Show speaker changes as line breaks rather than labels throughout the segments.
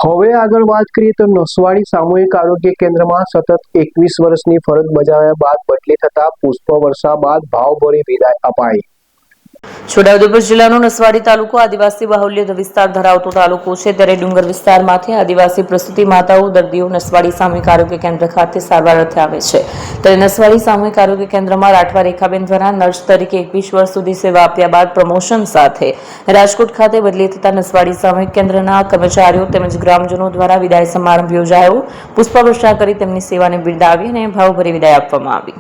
હવે આગળ વાત કરીએ તો નસવાડી સામૂહિક આરોગ્ય કેન્દ્રમાં સતત 21 વર્ષની ફરજ બજાવ્યા બાદ બદલી થતા પુષ્પવર્ષા બાદ ભાવભરી વિદાય અપાઈ।
છોટાઉદેપુર જિલ્લાનો નસવાડી તાલુકો આદિવાસી બાહુલ્ય વિસ્તાર ધરાવતો તાલુકો છે, ત્યારે ડુંગર વિસ્તારમાંથી આદિવાસી પ્રસૂતિ માતાઓ દર્દીઓ નસવાડી સામૂહિક આરોગ્ય કેન્દ્ર ખાતે સારવાર અર્થે આવે છે। ત્યારે નસવાડી સામૂહિક આરોગ્ય કેન્દ્રમાં રાઠવા રેખાબેન દ્વારા નર્સ તરીકે 21 વર્ષ સુધી સેવા આપ્યા બાદ પ્રમોશન સાથે રાજકોટ ખાતે બદલી થતા નસવાડી સામૂહિક કેન્દ્રના કર્મચારીઓ તેમજ ગ્રામજનો દ્વારા વિદાય સમારંભ યોજાયો। પુષ્પવર્ષા કરી તેમની સેવાને બિરદાવી અને ભાવભરી વિદાય આપવામાં આવી।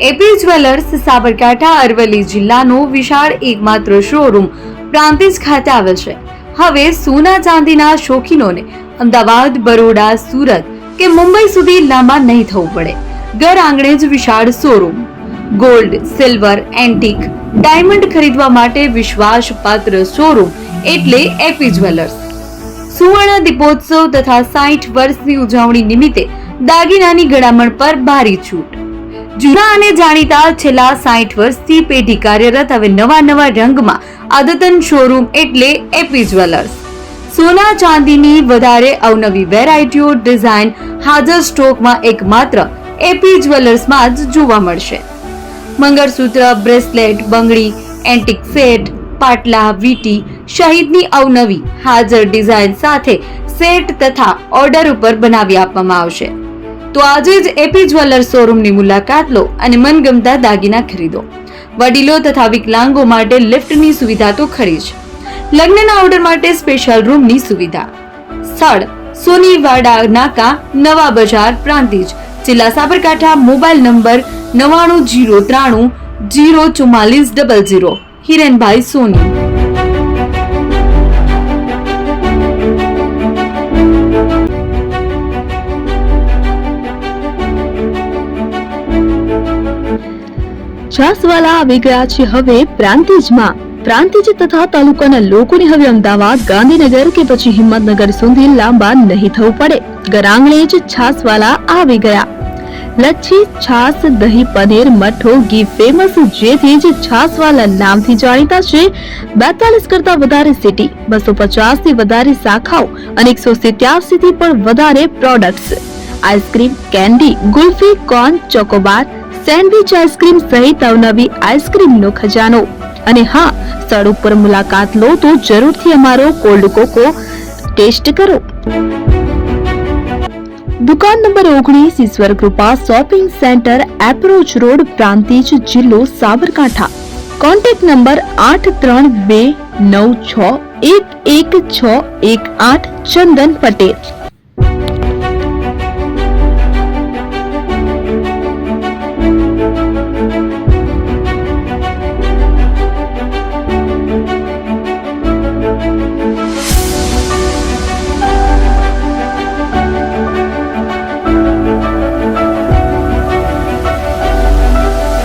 એપી જ્વેલર્સ સાબરકાંઠા અરવલ્લી જિલ્લાનો વિશાળ એકમાત્ર શોરૂમ પ્રાંતિજ ખાતે આવેલ છે। હવે સોના ચાંદીના શોખીનોને અમદાવાદ, બરોડા, સુરત કે મુંબઈ સુધી લાંબા નહીં થવું પડે। ઘર આંગણે જ વિશાળ showroom. Gold, silver, antique, diamond ખરીદવા માટે વિશ્વાસપાત્ર શોરૂમ એટલે એપી જ્વેલર્સ। સુવર્ણ દીપોત્સવ તથા 60 વર્ષની ઉજવણી નિમિત્તે દાગીનાની ગળામણ પર ભારી છૂટ। જૂના અને જાણીતા છેલ્લા 60 વર્ષથી પેઢી કાર્યરત હવે નવા રંગમાં અદ્યતન શોરૂમ એટલે એપી જ્વેલર્સ। સોના ચાંદીની વધારે અવનવી વેરાયટીઓ ડિઝાઇન હાજર સ્ટોકમાં એકમાત્ર એપી જ્વેલર્સમાં જ જોવા મળશે। મંગળસૂત્ર, બ્રેસલેટ, બંગડી, એન્ટિક સેટ, પાટલા, વીટી સહિતની અવનવી હાજર ડિઝાઇન સાથે સેટ તથા ઓર્ડર ઉપર બનાવી આપવામાં આવશે। તો આજે જ એપી જ્વેલર્સ શોરૂમની મુલાકાત લો અને મનગમતા દાગીના ખરીદો। વડીલો તથા વિકલાંગો માટે લિફ્ટની સુવિધા તો ખરી જ, લગ્નના ઓર્ડર માટે સ્પેશિયલ રૂમની સુવિધા। સ્થળ સોનીવાડા નાકા, નવા બજાર, પ્રાંતિજ, જિલ્લા સાબરકાંઠા। Mobile number 9903 04400। હિરેનભાઈ સોની।
છાસવાલા આવી ગયા છે હવે પ્રાંતિજમાં। પ્રાંતિજ તથા તાલુકાના લોકોને હવે અમદાવાદ, ગાંધીનગર કે પછી હિંમતનગર સુધી લાંબા નહીં થવું પડે। ઘર આંગણે જ છાસવાલા આવી ગયા। લચ્છી, છાસ, દહીં, પનીર, મઠ્ઠો, ઘી ફેમસ, જેથી જ છાસવાલા નામથી જાણીતા છે। 42 કરતા વધારે સિટી, 250 થી વધારે શાખાઓ અને 187 થી પણ વધારે products. Ice cream, candy, kulfi, corn, Chocobar, sandwich ice cream સહિત અવનવી આઈસ્ક્રીમનો ખજાનો। અને હા, સ્થળ ઉપર મુલાકાત લો તો જરૂરથી અમારો કોલ્ડ કોકો ટેસ્ટ કરો। દુકાન number 19, Ishwar Krupa shopping centre, approach road, Prantij, જિલ્લો સાબરકાંઠા। Contact number 8329611618 Chandan Patel.